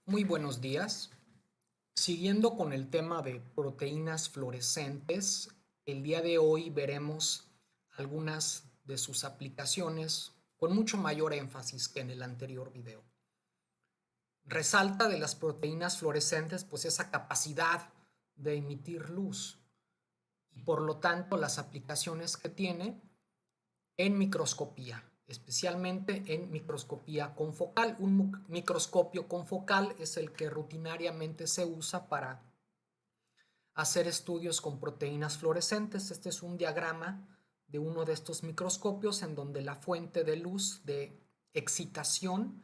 Muy buenos días. Siguiendo con el tema de proteínas fluorescentes, el día de hoy veremos algunas de sus aplicaciones con mucho mayor énfasis que en el anterior video. Resalta de las proteínas fluorescentes pues esa capacidad de emitir luz y por lo tanto las aplicaciones que tiene en microscopía, especialmente en microscopía confocal. Un microscopio confocal es el que rutinariamente se usa para hacer estudios con proteínas fluorescentes. Este es un diagrama de uno de estos microscopios en donde la fuente de luz de excitación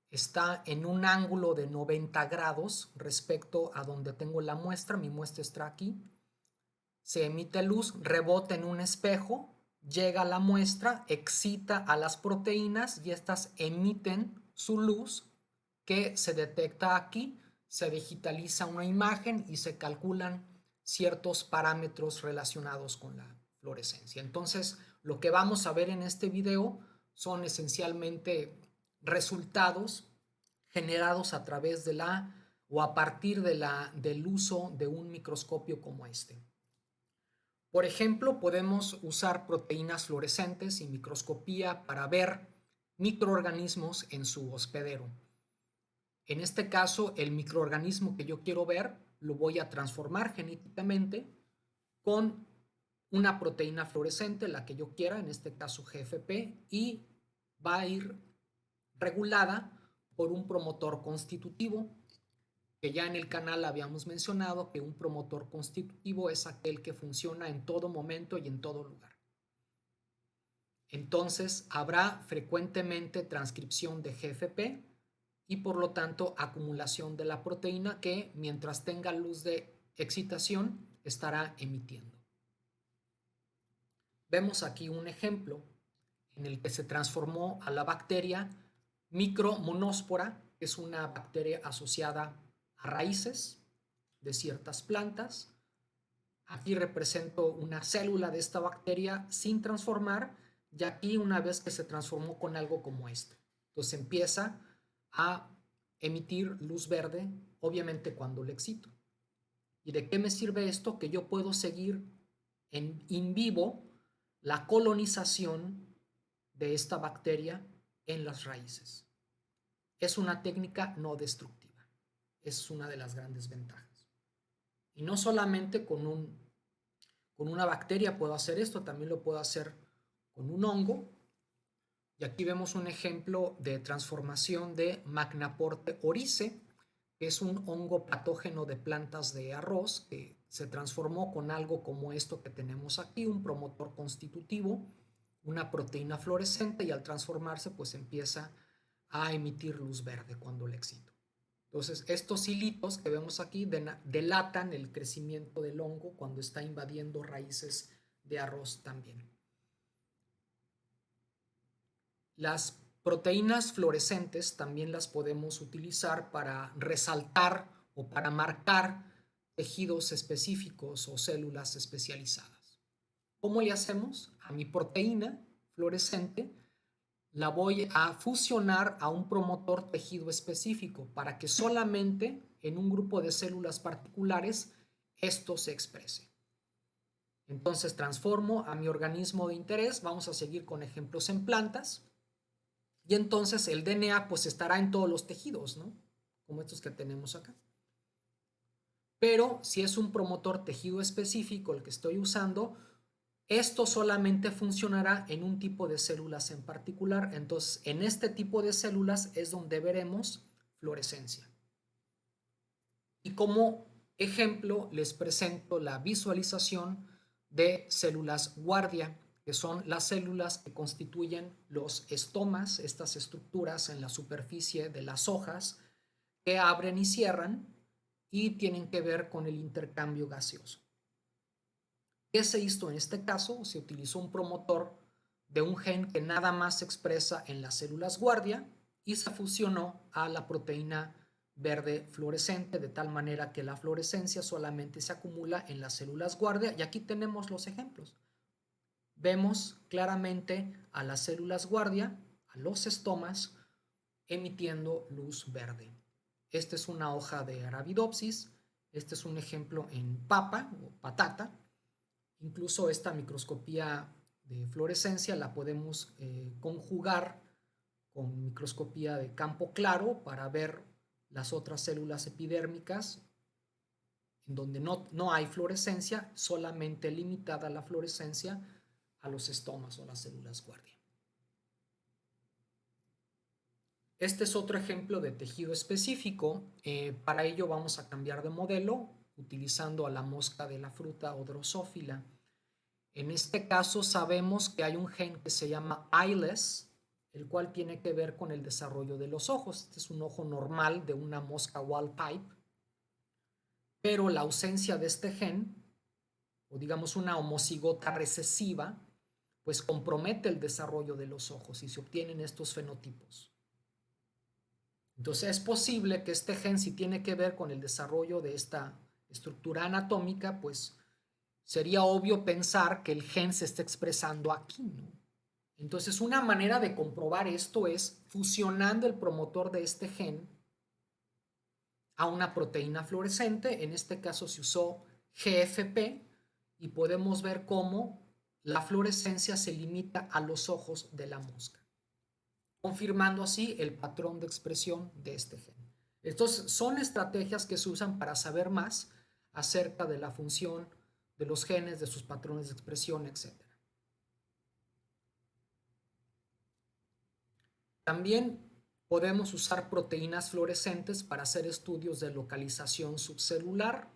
está en un ángulo de 90 grados respecto a donde tengo la muestra. Mi muestra está aquí. Se emite luz, rebota en un espejo, llega a la muestra, excita a las proteínas y estas emiten su luz que se detecta aquí, se digitaliza una imagen y se calculan ciertos parámetros relacionados con la fluorescencia. Entonces, lo que vamos a ver en este video son esencialmente resultados generados a través de la o a partir de del uso de un microscopio como este. Por ejemplo, podemos usar proteínas fluorescentes y microscopía para ver microorganismos en su hospedero. En este caso, el microorganismo que yo quiero ver lo voy a transformar genéticamente con una proteína fluorescente, la que yo quiera, en este caso GFP, y va a ir regulada por un promotor constitutivo, que ya en el canal habíamos mencionado que un promotor constitutivo es aquel que funciona en todo momento y en todo lugar. Entonces habrá frecuentemente transcripción de GFP y por lo tanto acumulación de la proteína que mientras tenga luz de excitación estará emitiendo. Vemos aquí un ejemplo en el que se transformó a la bacteria Micromonospora, que es una bacteria asociada a raíces de ciertas plantas. Aquí represento una célula de esta bacteria sin transformar y aquí una vez que se transformó con algo como esto. Entonces empieza a emitir luz verde, obviamente cuando le excito. ¿Y de qué me sirve esto? Que yo puedo seguir en in vivo la colonización de esta bacteria en las raíces. Es una técnica no destructiva. Es una de las grandes ventajas. Y no solamente con una bacteria puedo hacer esto, también lo puedo hacer con un hongo. Y aquí vemos un ejemplo de transformación de Magnaporte orice, que es un hongo patógeno de plantas de arroz que se transformó con algo como esto que tenemos aquí, un promotor constitutivo, una proteína fluorescente, y al transformarse pues empieza a emitir luz verde cuando le excito. Entonces, estos hilitos que vemos aquí delatan el crecimiento del hongo cuando está invadiendo raíces de arroz también. Las proteínas fluorescentes también las podemos utilizar para resaltar o para marcar tejidos específicos o células especializadas. ¿Cómo le hacemos? A mi proteína fluorescente la voy a fusionar a un promotor tejido específico para que solamente en un grupo de células particulares esto se exprese. Entonces transformo a mi organismo de interés, vamos a seguir con ejemplos en plantas, y entonces el DNA pues estará en todos los tejidos, ¿no? Como estos que tenemos acá. Pero si es un promotor tejido específico el que estoy usando, esto solamente funcionará en un tipo de células en particular. Entonces, en este tipo de células es donde veremos fluorescencia. Y como ejemplo, les presento la visualización de células guardia, que son las células que constituyen los estomas, estas estructuras en la superficie de las hojas que abren y cierran y tienen que ver con el intercambio gaseoso. ¿Qué se hizo en este caso? Se utilizó un promotor de un gen que nada más se expresa en las células guardia y se fusionó a la proteína verde fluorescente de tal manera que la fluorescencia solamente se acumula en las células guardia, y aquí tenemos los ejemplos. Vemos claramente a las células guardia, a los estomas, emitiendo luz verde. Esta es una hoja de Arabidopsis. Este es un ejemplo en papa o patata. Incluso esta microscopía de fluorescencia la podemos conjugar con microscopía de campo claro para ver las otras células epidérmicas en donde no hay fluorescencia, solamente limitada la fluorescencia a los estomas o las células guardia. Este es otro ejemplo de tejido específico. Para ello vamos a cambiar de modelo utilizando a la mosca de la fruta o Drosophila. En este caso sabemos que hay un gen que se llama eyeless, el cual tiene que ver con el desarrollo de los ojos. Este es un ojo normal de una mosca wild type, pero la ausencia de este gen, o digamos una homocigota recesiva, pues compromete el desarrollo de los ojos y se obtienen estos fenotipos. Entonces es posible que este gen, si tiene que ver con el desarrollo de esta estructura anatómica, pues sería obvio pensar que el gen se está expresando aquí, ¿no? Entonces una manera de comprobar esto es fusionando el promotor de este gen a una proteína fluorescente. En este caso se usó GFP y podemos ver cómo la fluorescencia se limita a los ojos de la mosca, confirmando así el patrón de expresión de este gen. Estos son estrategias que se usan para saber más acerca de la función de los genes, de sus patrones de expresión, etc. También podemos usar proteínas fluorescentes para hacer estudios de localización subcelular.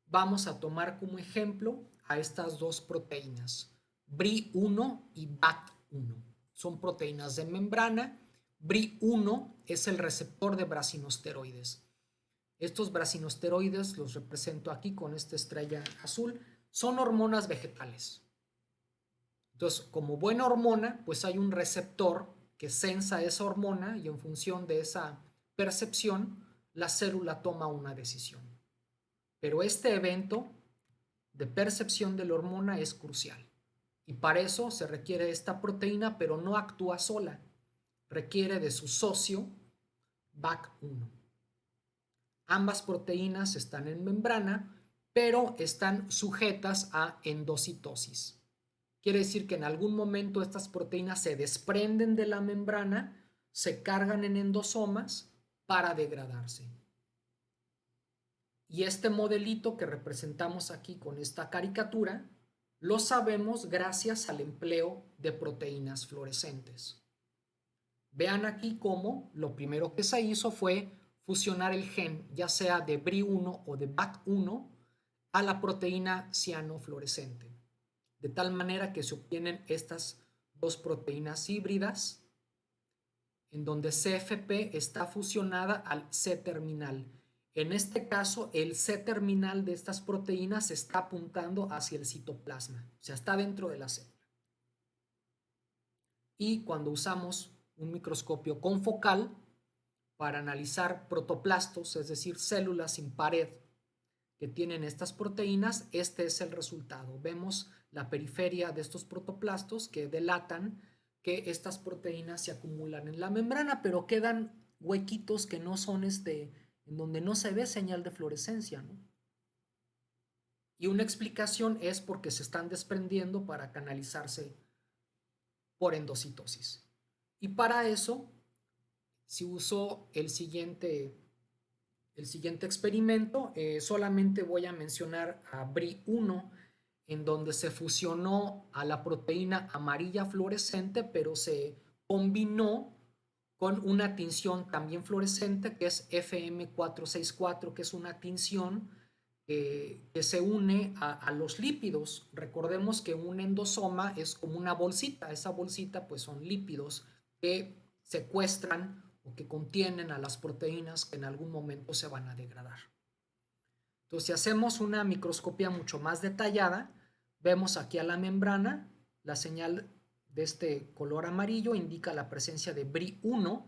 Vamos a tomar como ejemplo a estas dos proteínas, BRI1 y BAT1. Son proteínas de membrana. BRI1 es el receptor de brasinosteroides. Estos brasinosteroides, los represento aquí con esta estrella azul, son hormonas vegetales. Entonces, como buena hormona, pues hay un receptor que sensa esa hormona y en función de esa percepción, la célula toma una decisión. Pero este evento de percepción de la hormona es crucial. Y para eso se requiere esta proteína, pero no actúa sola. Requiere de su socio BAC1. Ambas proteínas están en membrana, pero están sujetas a endocitosis. Quiere decir que en algún momento estas proteínas se desprenden de la membrana, se cargan en endosomas para degradarse. Y este modelito que representamos aquí con esta caricatura, lo sabemos gracias al empleo de proteínas fluorescentes. Vean aquí cómo lo primero que se hizo fue fusionar el gen, ya sea de BRI1 o de BAC1, a la proteína cianofluorescente, de tal manera que se obtienen estas dos proteínas híbridas, en donde CFP está fusionada al C-terminal. En este caso, el C-terminal de estas proteínas está apuntando hacia el citoplasma, o sea, está dentro de la célula. Y cuando usamos un microscopio confocal para analizar protoplastos, es decir, células sin pared que tienen estas proteínas, este es el resultado. Vemos la periferia de estos protoplastos que delatan que estas proteínas se acumulan en la membrana, pero quedan huequitos que no son en donde no se ve señal de fluorescencia, ¿no? Y una explicación es porque se están desprendiendo para canalizarse por endocitosis. Y para eso se usó el siguiente experimento. Solamente voy a mencionar a BRI1, en donde se fusionó a la proteína amarilla fluorescente, pero se combinó con una tinción también fluorescente que es FM464, que es una tinción que se une a los lípidos. Recordemos que un endosoma es como una bolsita. Esa bolsita pues son lípidos que secuestran o que contienen a las proteínas que en algún momento se van a degradar. Entonces, si hacemos una microscopía mucho más detallada, vemos aquí a la membrana, la señal de este color amarillo indica la presencia de BRI1,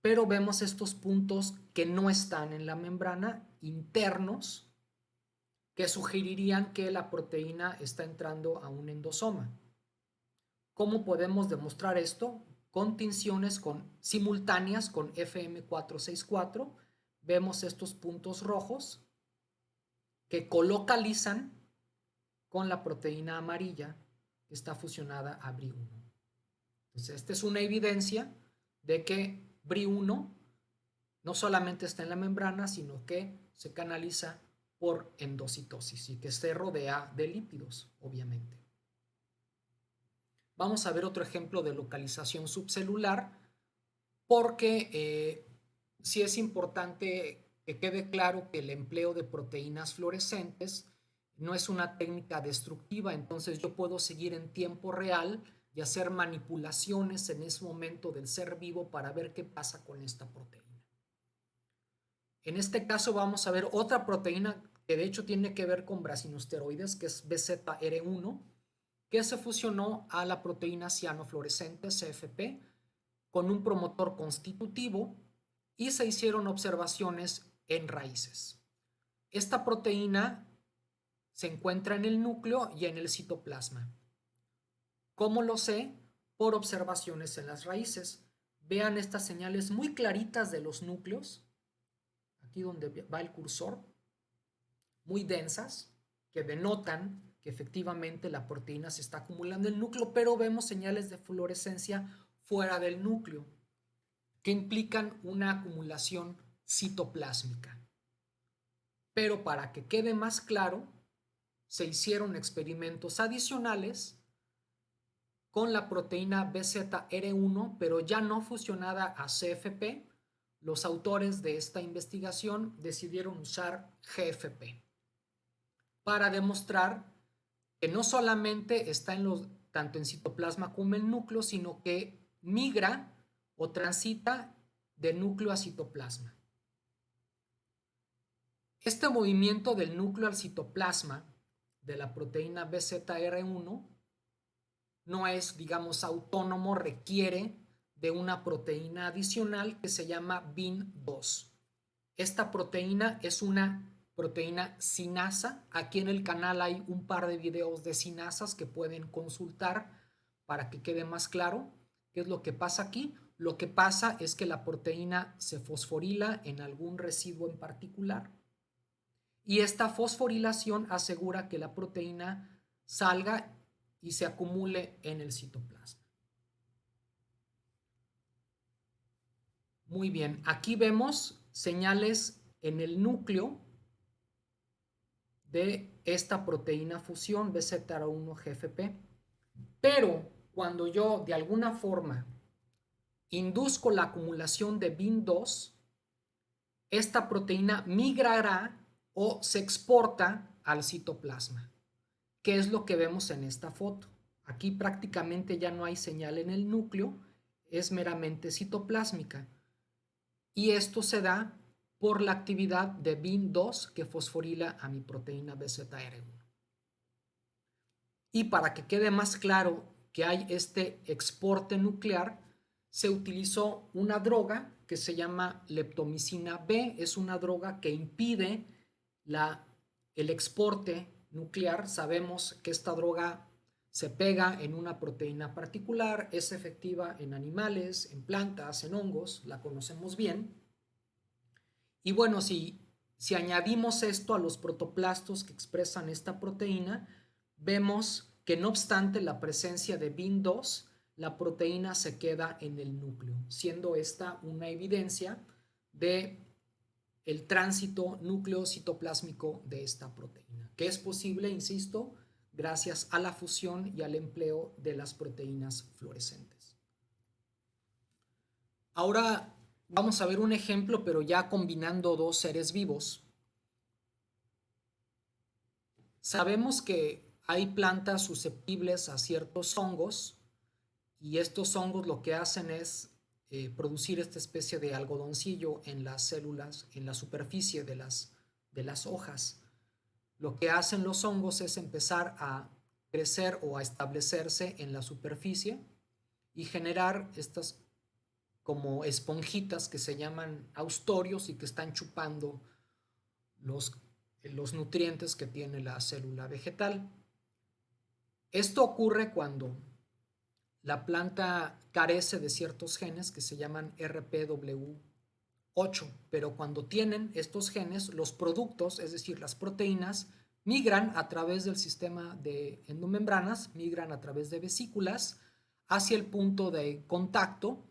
pero vemos estos puntos que no están en la membrana, internos, que sugerirían que la proteína está entrando a un endosoma. ¿Cómo podemos demostrar esto? Con tinciones simultáneas con FM464 vemos estos puntos rojos que colocalizan con la proteína amarilla que está fusionada a BRI1. Entonces, esta es una evidencia de que BRI1 no solamente está en la membrana, sino que se canaliza por endocitosis y que se rodea de lípidos, obviamente. Vamos a ver otro ejemplo de localización subcelular, porque sí es importante que quede claro que el empleo de proteínas fluorescentes no es una técnica destructiva, entonces yo puedo seguir en tiempo real y hacer manipulaciones en ese momento del ser vivo para ver qué pasa con esta proteína. En este caso vamos a ver otra proteína que de hecho tiene que ver con brasinosteroides, que es BZR1, que se fusionó a la proteína cianofluorescente, CFP, con un promotor constitutivo y se hicieron observaciones en raíces. Esta proteína se encuentra en el núcleo y en el citoplasma. ¿Cómo lo sé? Por observaciones en las raíces. Vean estas señales muy claritas de los núcleos, aquí donde va el cursor, muy densas, que denotan que efectivamente la proteína se está acumulando en el núcleo, pero vemos señales de fluorescencia fuera del núcleo, que implican una acumulación citoplásmica. Pero para que quede más claro, se hicieron experimentos adicionales con la proteína BZR1, pero ya no fusionada a CFP. Los autores de esta investigación decidieron usar GFP para demostrar que no solamente está tanto en citoplasma como en núcleo, sino que migra o transita de núcleo a citoplasma. Este movimiento del núcleo al citoplasma de la proteína BZR1 no es, digamos, autónomo, requiere de una proteína adicional que se llama BIN2. Esta proteína es una proteína sinasa. Aquí en el canal hay un par de videos de sinasas que pueden consultar para que quede más claro qué es lo que pasa aquí. Lo que pasa es que la proteína se fosforila en algún residuo en particular y esta fosforilación asegura que la proteína salga y se acumule en el citoplasma. Muy bien, aquí vemos señales en el núcleo de esta proteína fusión BZR1-GFP, pero cuando yo de alguna forma induzco la acumulación de BIN2, esta proteína migrará o se exporta al citoplasma. ¿Qué es lo que vemos en esta foto? Aquí prácticamente ya no hay señal en el núcleo, es meramente citoplásmica. Y esto se da por la actividad de BIN2 que fosforila a mi proteína BZR1. Y para que quede más claro que hay este exporte nuclear, se utilizó una droga que se llama leptomicina B. Es una droga que impide el exporte nuclear. Sabemos que esta droga se pega en una proteína particular, es efectiva en animales, en plantas, en hongos, la conocemos bien. Y bueno, si añadimos esto a los protoplastos que expresan esta proteína, vemos que no obstante la presencia de BIN2, la proteína se queda en el núcleo, siendo esta una evidencia de el tránsito núcleo citoplásmico de esta proteína, que es posible, insisto, gracias a la fusión y al empleo de las proteínas fluorescentes. Ahora vamos a ver un ejemplo, pero ya combinando dos seres vivos. Sabemos que hay plantas susceptibles a ciertos hongos y estos hongos lo que hacen es producir esta especie de algodoncillo en las células, en la superficie de las hojas. Lo que hacen los hongos es empezar a crecer o a establecerse en la superficie y generar estas como esponjitas que se llaman austorios y que están chupando los nutrientes que tiene la célula vegetal. Esto ocurre cuando la planta carece de ciertos genes que se llaman RPW1 8, pero cuando tienen estos genes, los productos, es decir, las proteínas, migran a través del sistema de endomembranas, migran a través de vesículas hacia el punto de contacto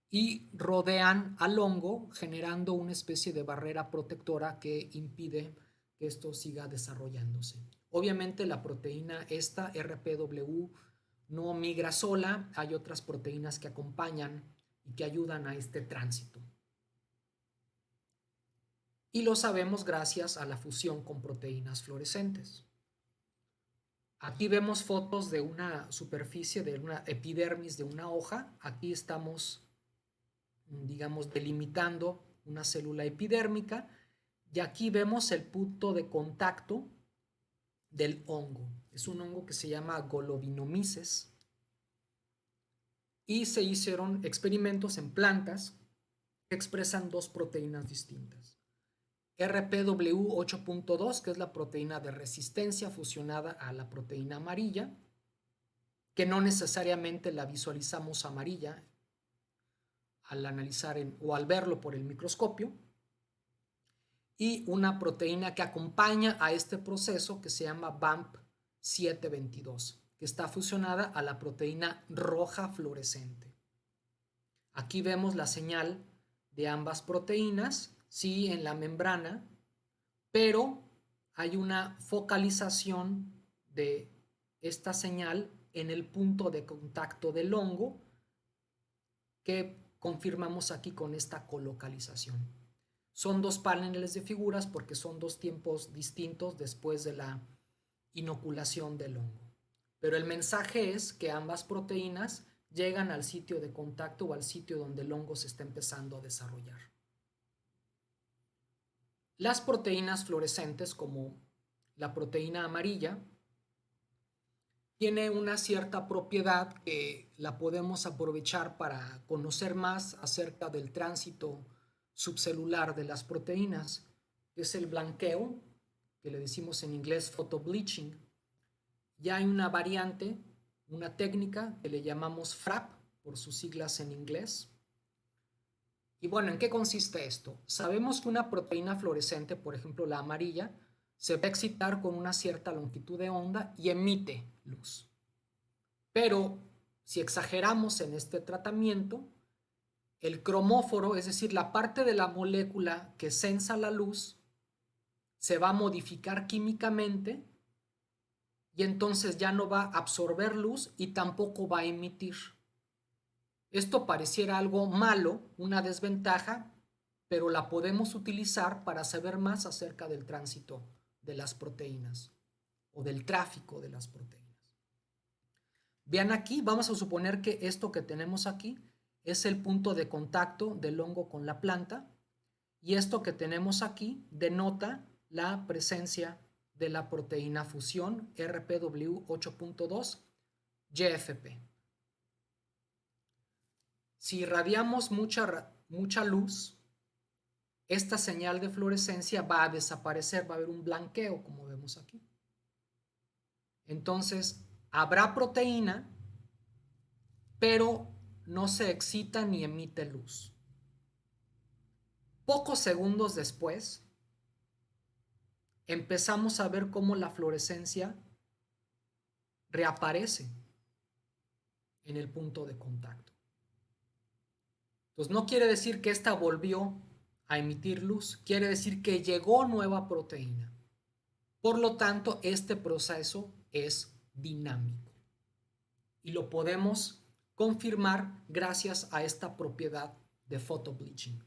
y rodean al hongo, generando una especie de barrera protectora que impide que esto siga desarrollándose. Obviamente la proteína esta, RPW, no migra sola, hay otras proteínas que acompañan y que ayudan a este tránsito. Y lo sabemos gracias a la fusión con proteínas fluorescentes. Aquí vemos fotos de una superficie, de una epidermis de una hoja. Aquí estamos, digamos, delimitando una célula epidérmica y aquí vemos el punto de contacto del hongo. Es un hongo que se llama Golobinomyces y se hicieron experimentos en plantas que expresan dos proteínas distintas. RPW 8.2, que es la proteína de resistencia fusionada a la proteína amarilla, que no necesariamente la visualizamos amarilla al analizar o al verlo por el microscopio, y una proteína que acompaña a este proceso que se llama BAMP 722, que está fusionada a la proteína roja fluorescente. Aquí vemos la señal de ambas proteínas, sí, en la membrana, pero hay una focalización de esta señal en el punto de contacto del hongo que confirmamos aquí con esta colocalización. Son dos paneles de figuras porque son dos tiempos distintos después de la inoculación del hongo. Pero el mensaje es que ambas proteínas llegan al sitio de contacto o al sitio donde el hongo se está empezando a desarrollar. Las proteínas fluorescentes, como la proteína amarilla, tiene una cierta propiedad que la podemos aprovechar para conocer más acerca del tránsito subcelular de las proteínas, que es el blanqueo, que le decimos en inglés photobleaching. Ya hay una variante, una técnica que le llamamos FRAP, por sus siglas en inglés. Y bueno, ¿en qué consiste esto? Sabemos que una proteína fluorescente, por ejemplo la amarilla, se va a excitar con una cierta longitud de onda y emite luz. Pero si exageramos en este tratamiento, el cromóforo, es decir, la parte de la molécula que sensa la luz, se va a modificar químicamente y entonces ya no va a absorber luz y tampoco va a emitir. Esto pareciera algo malo, una desventaja, pero la podemos utilizar para saber más acerca del tránsito de las proteínas o del tráfico de las proteínas. Vean aquí, vamos a suponer que esto que tenemos aquí es el punto de contacto del hongo con la planta y esto que tenemos aquí denota la presencia de la proteína fusión RPW 8.2 GFP. Si irradiamos mucha luz, esta señal de fluorescencia va a desaparecer, va a haber un blanqueo, como vemos aquí. Entonces, habrá proteína, pero no se excita ni emite luz. Pocos segundos después, empezamos a ver cómo la fluorescencia reaparece en el punto de contacto. Entonces, no quiere decir que esta volvió a emitir luz, quiere decir que llegó nueva proteína. Por lo tanto, este proceso es dinámico y lo podemos confirmar gracias a esta propiedad de photobleaching.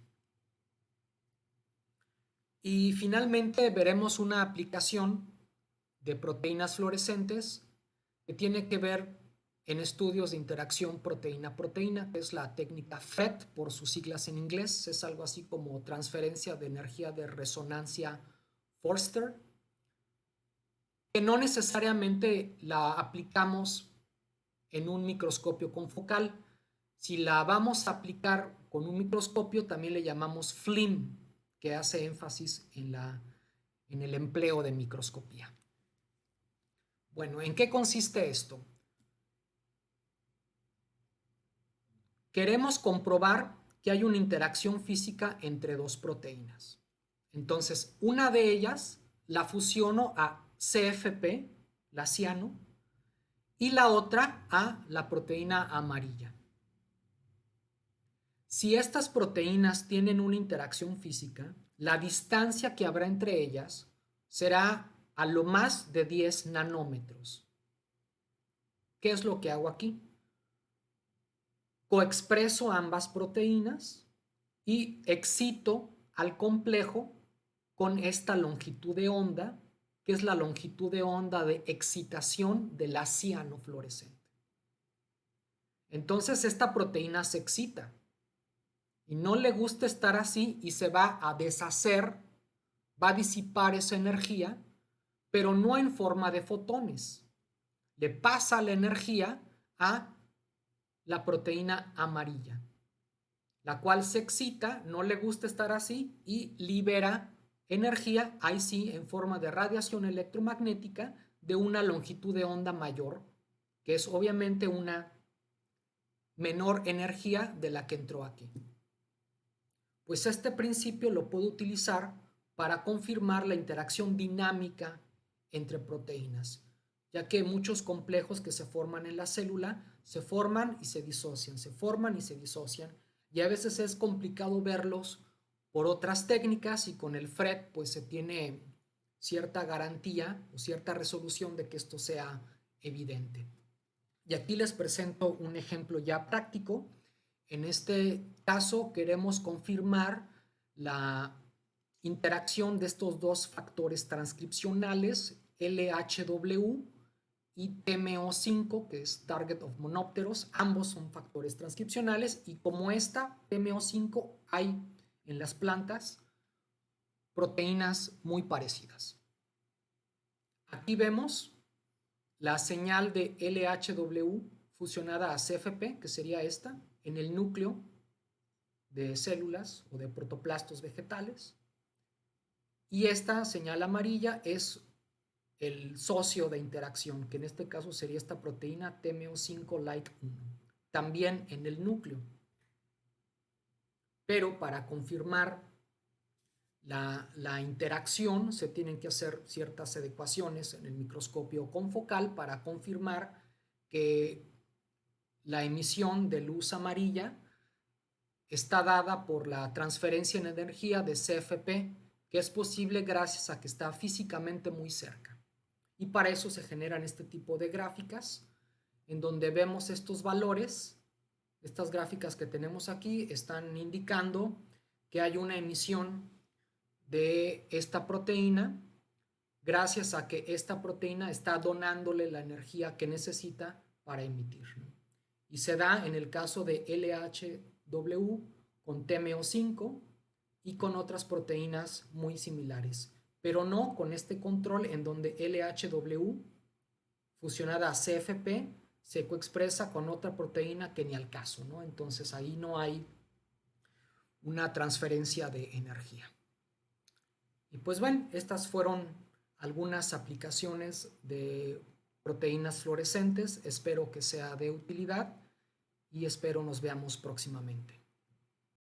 Y finalmente veremos una aplicación de proteínas fluorescentes que tiene que ver en estudios de interacción proteína-proteína, que es la técnica FRET por sus siglas en inglés, es algo así como transferencia de energía de resonancia Forster, que no necesariamente la aplicamos en un microscopio confocal. Si la vamos a aplicar con un microscopio, también le llamamos FLIM, que hace énfasis en el empleo de microscopía. Bueno, ¿en qué consiste esto? Queremos comprobar que hay una interacción física entre dos proteínas. Entonces, una de ellas la fusiono a CFP, la ciano, y la otra a la proteína amarilla. Si estas proteínas tienen una interacción física, la distancia que habrá entre ellas será a lo más de 10 nanómetros. ¿Qué es lo que hago aquí? Coexpreso ambas proteínas y excito al complejo con esta longitud de onda, que es la longitud de onda de excitación de la cianofluorescente. Entonces esta proteína se excita y no le gusta estar así y se va a deshacer, va a disipar esa energía, pero no en forma de fotones. Le pasa la energía a la proteína amarilla, la cual se excita, no le gusta estar así y libera energía, ahí sí, en forma de radiación electromagnética de una longitud de onda mayor, que es obviamente una menor energía de la que entró aquí. Pues este principio lo puedo utilizar para confirmar la interacción dinámica entre proteínas, ya que muchos complejos que se forman en la célula se forman y se disocian, se forman y se disocian, y a veces es complicado verlos por otras técnicas, y con el FRET pues se tiene cierta garantía o cierta resolución de que esto sea evidente. Y aquí les presento un ejemplo ya práctico. En este caso queremos confirmar la interacción de estos dos factores transcripcionales, LHW y TMO5, que es Target of Monopteros. Ambos son factores transcripcionales, y como esta TMO5 hay en las plantas proteínas muy parecidas. Aquí vemos la señal de LHW fusionada a CFP, que sería esta, en el núcleo de células o de protoplastos vegetales. Y esta señal amarilla es el socio de interacción, que en este caso sería esta proteína TMO5-like 1, también en el núcleo. Pero para confirmar la interacción se tienen que hacer ciertas adecuaciones en el microscopio confocal para confirmar que la emisión de luz amarilla está dada por la transferencia en energía de CFP, que es posible gracias a que está físicamente muy cerca. Y para eso se generan este tipo de gráficas en donde vemos estos valores. Estas gráficas que tenemos aquí están indicando que hay una emisión de esta proteína gracias a que esta proteína está donándole la energía que necesita para emitir, ¿no? Y se da en el caso de LHW con TMO5 y con otras proteínas muy similares, pero no con este control en donde LHW fusionada a CFP se coexpresa con otra proteína que ni al caso, ¿no? Entonces ahí no hay una transferencia de energía. Y pues bueno, estas fueron algunas aplicaciones de proteínas fluorescentes. Espero que sea de utilidad y espero nos veamos próximamente.